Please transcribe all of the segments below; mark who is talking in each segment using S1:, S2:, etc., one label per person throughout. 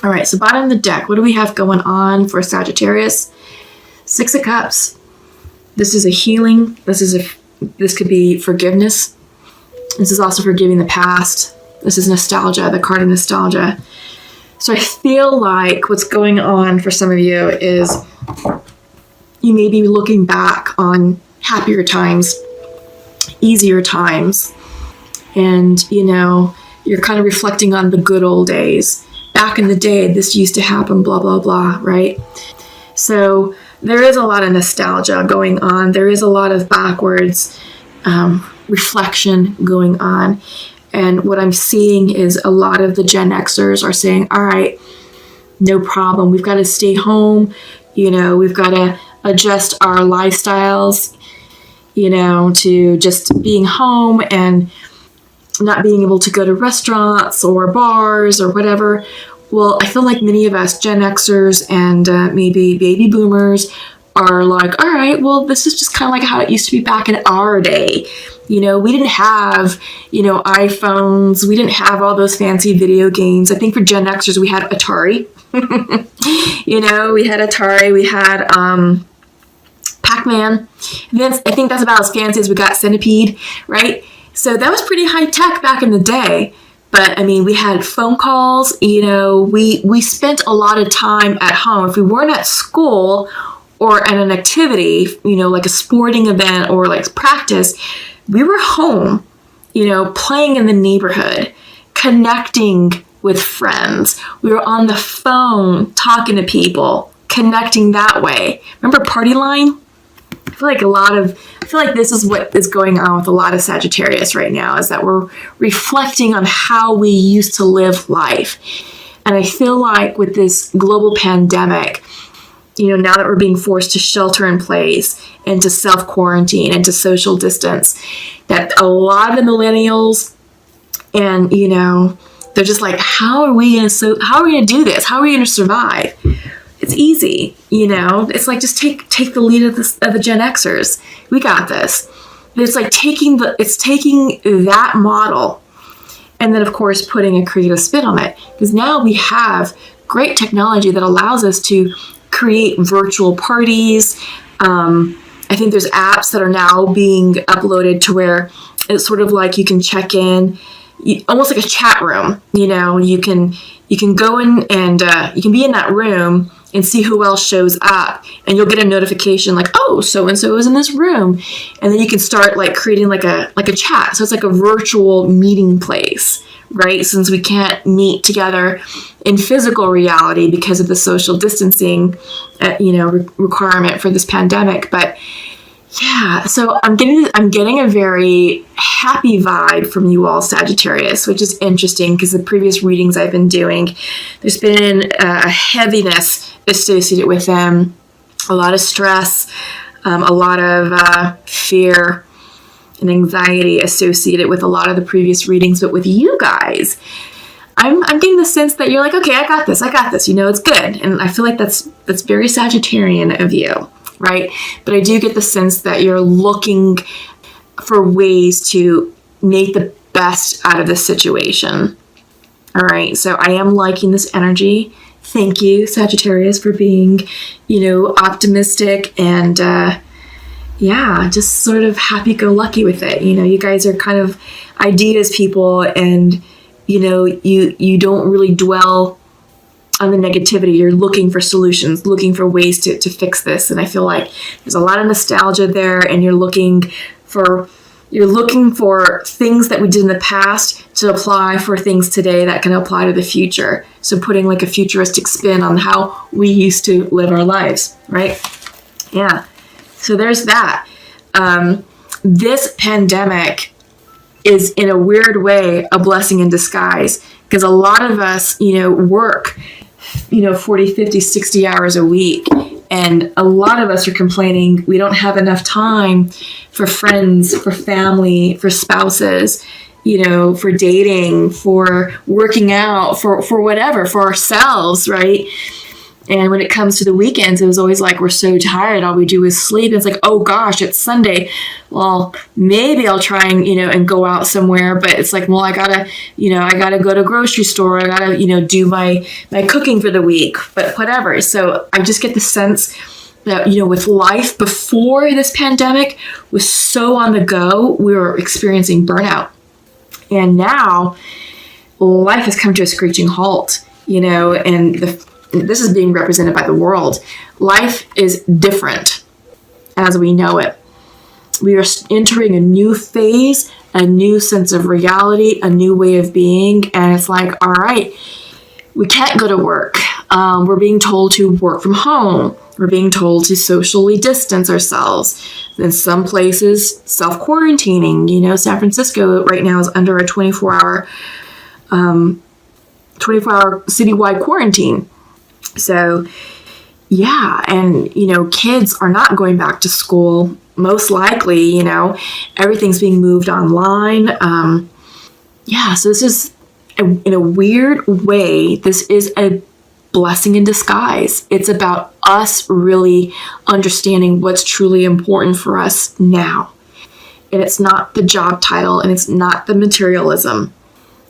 S1: All right, so bottom of the deck, what do we have going on for Sagittarius? Six of Cups. This is a healing. This could be forgiveness. This is also forgiving the past. This is nostalgia, the card of nostalgia. So I feel like what's going on for some of you is you may be looking back on happier times, easier times, and, you're kind of reflecting on the good old days. Back in the day, this used to happen, blah, blah, blah, right? So there is a lot of nostalgia going on. There is a lot of backwards reflection going on. And what I'm seeing is a lot of the Gen Xers are saying, all right, no problem. We've got to stay home. We've got to adjust our lifestyles, to just being home and not being able to go to restaurants or bars or whatever. Well, I feel like many of us Gen Xers and maybe baby boomers are like, all right, well, this is just kind of like how it used to be back in our day. We didn't have, iPhones. We didn't have all those fancy video games. I think for Gen Xers, we had Atari. We had Atari. We had Pac-Man. And then I think that's about as fancy as we got. Centipede, right? So that was pretty high tech back in the day. But we had phone calls. We spent a lot of time at home. If we weren't at school or at an activity, like a sporting event or like practice, we were home, playing in the neighborhood, connecting with friends. We were on the phone talking to people, connecting that way. Remember Party Line? I feel like this is what is going on with a lot of Sagittarius right now, is that we're reflecting on how we used to live life. And I feel like with this global pandemic, now that we're being forced to shelter in place and to self-quarantine and to social distance, that a lot of the millennials and, they're just like, how are we going to do this? How are we going to survive? It's easy, it's like, just take the lead of the Gen Xers. We got this. It's like taking that model and then of course putting a creative spin on it, because now we have great technology that allows us to create virtual parties. I think there's apps that are now being uploaded to where it's sort of like you can check in, almost like a chat room. You can go in and you can be in that room and see who else shows up, and you'll get a notification like, oh, so and so is in this room, and then you can start like creating like a chat. So it's like a virtual meeting place, right? Since we can't meet together in physical reality because of the social distancing, requirement for this pandemic. But yeah, so I'm getting a very happy vibe from you all, Sagittarius, which is interesting because the previous readings I've been doing, there's been a heaviness associated with them, a lot of stress, a lot of fear and anxiety associated with a lot of the previous readings. But with you guys, I'm getting the sense that you're like, okay, I got this, it's good. And I feel like that's very Sagittarian of you, right? But I do get the sense that you're looking for ways to make the best out of this situation. All right, so I am liking this energy. Thank you, Sagittarius, for being, optimistic and, just sort of happy-go-lucky with it. You guys are kind of ideas people, and, you don't really dwell on the negativity. You're looking for solutions, looking for ways to fix this. And I feel like there's a lot of nostalgia there, and you're looking for things that we did in the past to apply for things today that can apply to the future. So putting like a futuristic spin on how we used to live our lives, right? Yeah. So there's that. This pandemic is in a weird way a blessing in disguise, because a lot of us, work, 40, 50, 60 hours a week. And a lot of us are complaining we don't have enough time for friends, for family, for spouses, for dating, for working out, for whatever, for ourselves, right? And when it comes to the weekends, it was always like, we're so tired. All we do is sleep. It's like, oh gosh, it's Sunday. Well, maybe I'll try and, and go out somewhere. But it's like, well, I gotta go to grocery store. I gotta, do my cooking for the week, but whatever. So I just get the sense that, with life before this pandemic was so on the go, we were experiencing burnout. And now life has come to a screeching halt, and this is being represented by the world. Life is different as we know it. We are entering a new phase, a new sense of reality, a new way of being. And it's like, all right, we can't go to work. We're being told to work from home. We're being told to socially distance ourselves. In some places, self-quarantining. San Francisco right now is under a 24-hour citywide quarantine. So, yeah, and, kids are not going back to school, most likely, everything's being moved online. So this is, in a weird way, this is a blessing in disguise. It's about us really understanding what's truly important for us now. And it's not the job title, and it's not the materialism.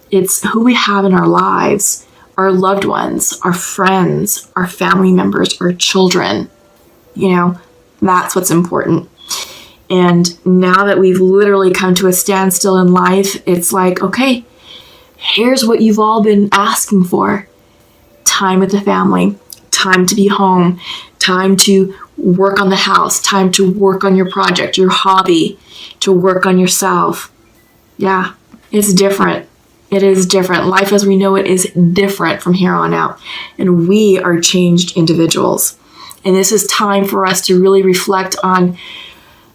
S1: It's who we have in our lives. Our loved ones, our friends, our family members, our children. That's what's important. And now that we've literally come to a standstill in life, it's like, okay, here's what you've all been asking for. Time with the family, time to be home, time to work on the house, time to work on your project, your hobby, to work on yourself. Yeah, it's different. It is different. Life as we know it is different from here on out. And we are changed individuals. And this is time for us to really reflect on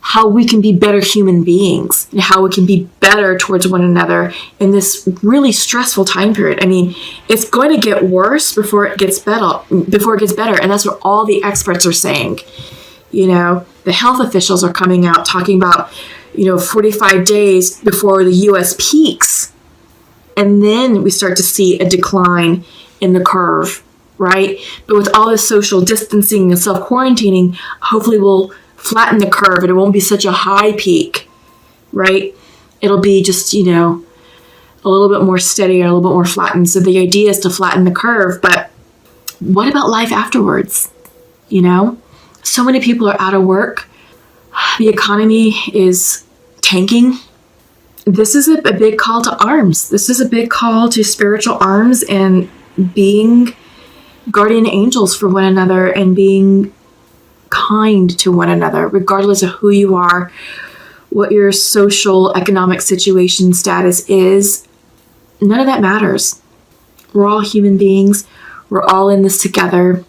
S1: how we can be better human beings and how we can be better towards one another in this really stressful time period. I mean, it's going to get worse before it gets better. And that's what all the experts are saying. The health officials are coming out talking about, 45 days before the U.S. peaks. And then we start to see a decline in the curve, right? But with all this social distancing and self-quarantining, hopefully we'll flatten the curve and it won't be such a high peak, right? It'll be just, a little bit more steady or a little bit more flattened. So the idea is to flatten the curve. But what about life afterwards? So many people are out of work. The economy is tanking. This is a big call to arms. This is a big call to spiritual arms and being guardian angels for one another and being kind to one another, regardless of who you are, what your social, economic situation status is. None of that matters. We're all human beings. We're all in this together,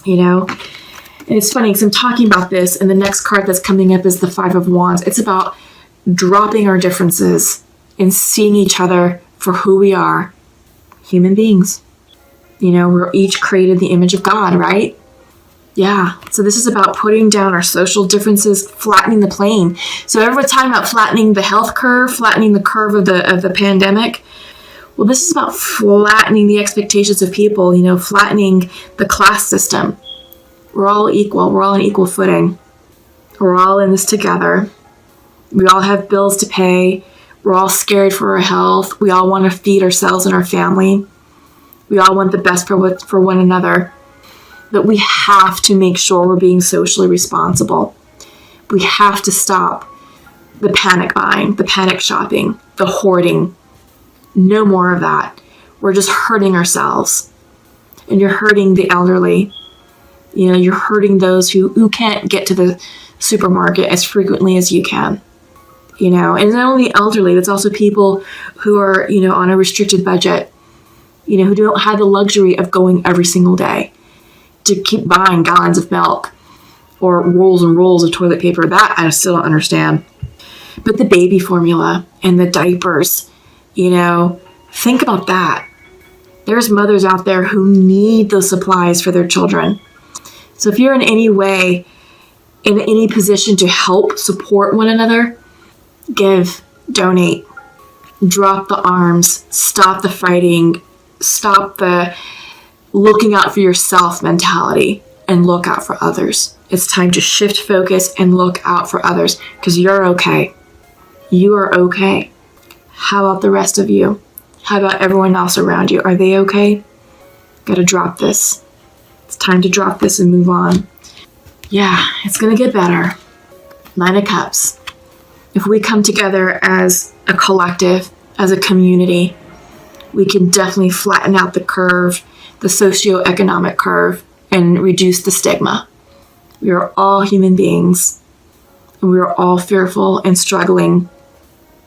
S1: And it's funny because I'm talking about this, and the next card that's coming up is the Five of Wands. It's about dropping our differences and seeing each other for who we are, human beings. We're each created in the image of God, right? Yeah. So this is about putting down our social differences, flattening the plane. So everyone's talking about flattening the health curve, flattening the curve of the pandemic. Well, this is about flattening the expectations of people, flattening the class system. We're all equal. We're all on equal footing. We're all in this together. We all have bills to pay. We're all scared for our health. We all want to feed ourselves and our family. We all want the best for one another. But we have to make sure we're being socially responsible. We have to stop the panic buying, the panic shopping, the hoarding. No more of that. We're just hurting ourselves. And you're hurting the elderly. You're hurting those who can't get to the supermarket as frequently as you can. And it's not only elderly, it's also people who are, on a restricted budget, who don't have the luxury of going every single day to keep buying gallons of milk or rolls and rolls of toilet paper. That I still don't understand. But the baby formula and the diapers, think about that. There's mothers out there who need those supplies for their children. So if you're in any way, in any position to help support one another, give, donate, drop the arms, stop the fighting, stop the looking out for yourself mentality and look out for others. It's time to shift focus and look out for others, because you're okay. You are okay. How about the rest of you? How about everyone else around you? Are they okay? Gotta drop this. It's time to drop this and move on. Yeah, it's gonna get better. 9 of Cups. If we come together as a collective, as a community, we can definitely flatten out the curve, the socioeconomic curve, and reduce the stigma. We are all human beings, and we are all fearful and struggling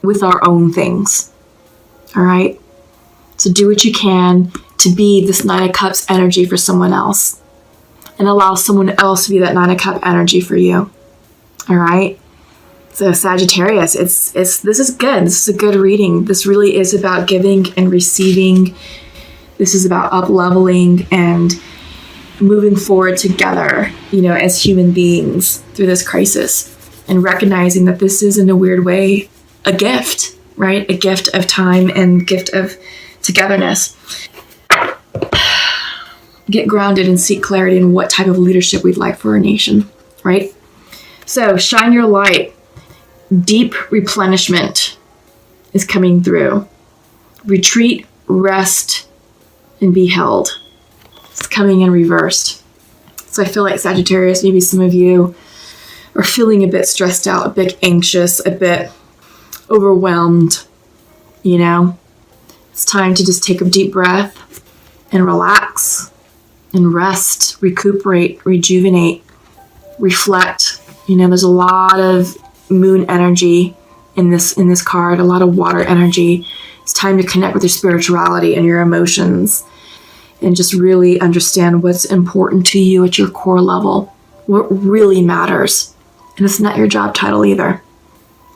S1: with our own things. All right? So do what you can to be this 9 of Cups energy for someone else, and allow someone else to be that 9 of Cups energy for you. All right? So Sagittarius, this is good. This is a good reading. This really is about giving and receiving. This is about up-leveling and moving forward together, as human beings through this crisis, and recognizing that this is, in a weird way, a gift, right? A gift of time and gift of togetherness. Get grounded and seek clarity in what type of leadership we'd like for our nation, right? So shine your light. Deep replenishment is coming through. Retreat, rest, and be held. It's coming in reversed. So I feel like Sagittarius, maybe some of you are feeling a bit stressed out, a bit anxious, a bit overwhelmed, It's time to just take a deep breath and relax and rest, recuperate, rejuvenate, reflect. There's a lot of moon energy in this card, a lot of water energy. It's time to connect with your spirituality and your emotions and just really understand what's important to you at your core level, what really matters. And it's not your job title either.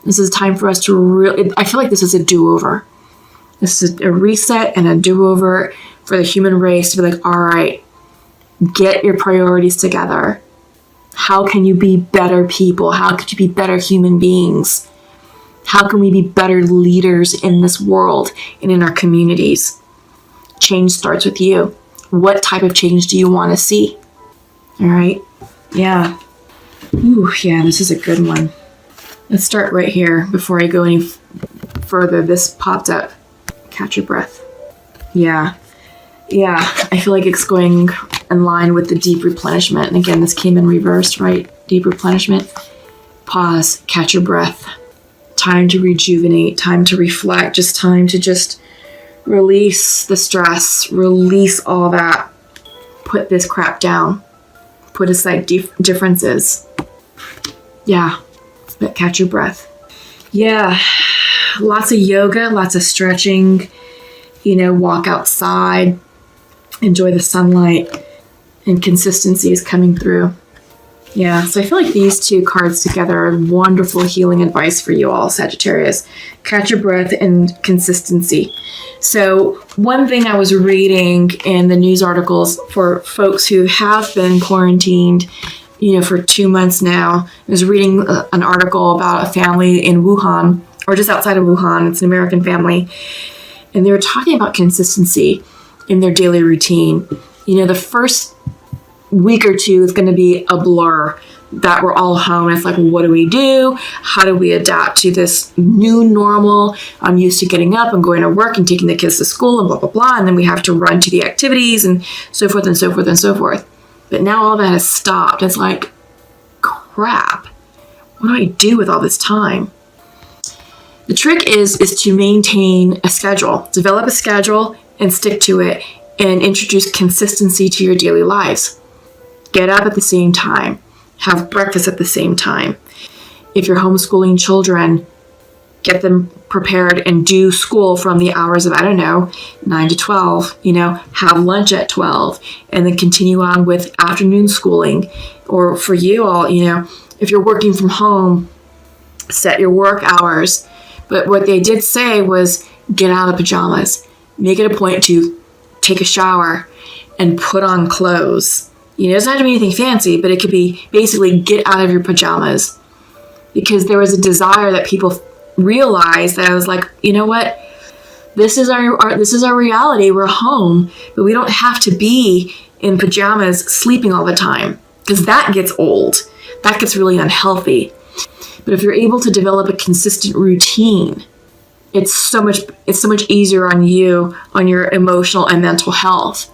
S1: This is time for us to really, I feel like this is a do-over. This is a reset and a do-over for the human race to be like, all right, get your priorities together. How can you be better people? How could you be better human beings? How can we be better leaders in this world and in our communities? Change starts with you. What type of change do you want to see? All right. Yeah. Ooh, yeah, this is a good one. Let's start right here before I go any further. This popped up. Catch your breath. Yeah. I feel like it's going in line with the deep replenishment. And again, this came in reverse, right? Deep replenishment. Pause. Catch your breath. Time to rejuvenate. Time to reflect. Just time to release the stress. Release all that. Put this crap down. Put aside differences. Yeah. But catch your breath. Yeah. Lots of yoga. Lots of stretching. Walk outside. Enjoy the sunlight, and consistency is coming through. Yeah, so I feel like these two cards together are wonderful healing advice for you all, Sagittarius. Catch your breath and consistency. So one thing I was reading in the news articles for folks who have been quarantined, for 2 months now, I was reading an article about a family in Wuhan, or just outside of Wuhan. It's an American family. And they were talking about consistency in their daily routine. The first week or two is going to be a blur that we're all home. It's like, what do we do? How do we adapt to this new normal? I'm used to getting up and going to work and taking the kids to school and blah, blah, blah. And then we have to run to the activities and so forth and so forth and so forth. But now all that has stopped. It's like, crap. What do I do with all this time? The trick is to maintain a schedule. Develop a schedule and stick to it, and introduce consistency to your daily lives. Get up at the same time. Have breakfast at the same time. If you're homeschooling children, get them prepared and do school from the hours of, 9 to 12, have lunch at 12, and then continue on with afternoon schooling. Or for you all, if you're working from home, set your work hours. But what they did say was get out of the pajamas. Make it a point to take a shower and put on clothes. It doesn't have to be anything fancy, but it could be basically get out of your pajamas. Because there was a desire that people realized that I was like, you know what? This is our reality. We're home, but we don't have to be in pajamas sleeping all the time, because that gets old. That gets really unhealthy. But if you're able to develop a consistent routine, it's so much easier on you, on your emotional and mental health,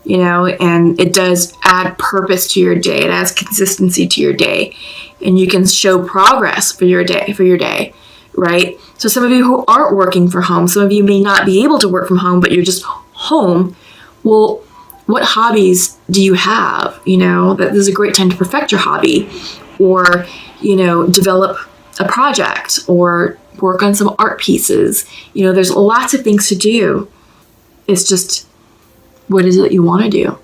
S1: and it does add purpose to your day. It adds consistency to your day, and you can show progress for your day, right? So some of you who aren't working from home, some of you may not be able to work from home, but you're just home. Well, what hobbies do you have? That this is a great time to perfect your hobby, or, develop a project, or work on some art pieces. There's lots of things to do. It's just, what is it that you want to do?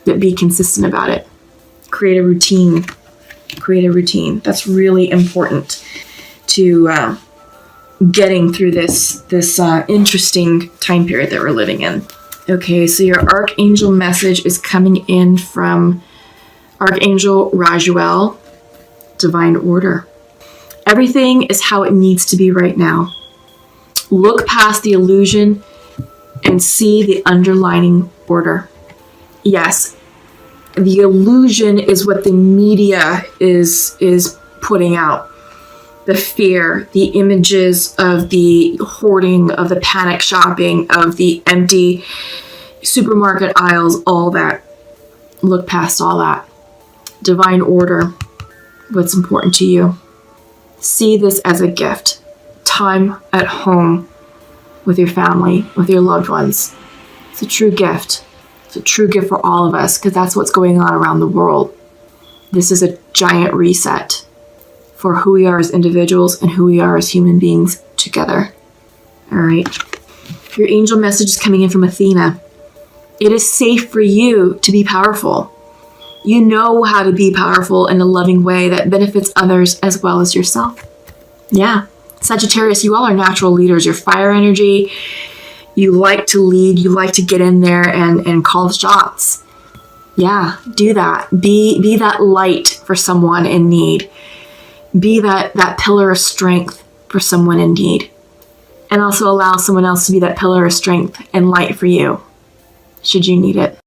S1: But be consistent about it. Create a routine. That's really important to getting through this interesting time period that we're living in. Okay, so your archangel message is coming in from Archangel Rajuel, Divine Order. Everything is how it needs to be right now. Look past the illusion and see the underlying order. Yes, the illusion is what the media is putting out. The fear, the images of the hoarding, of the panic shopping, of the empty supermarket aisles, all that. Look past all that. Divine order, what's important to you. See this as a gift. Time at home with your family, with your loved ones. It's a true gift. It's a true gift for all of us, because that's what's going on around the world. This is a giant reset for who we are as individuals and who we are as human beings together. All right. Your angel message is coming in from Athena. It is safe for you to be powerful. You know how to be powerful in a loving way that benefits others as well as yourself. Yeah. Sagittarius, you all are natural leaders. You're fire energy. You like to lead. You like to get in there and call the shots. Yeah, do that. Be that light for someone in need. Be that pillar of strength for someone in need. And also allow someone else to be that pillar of strength and light for you, should you need it.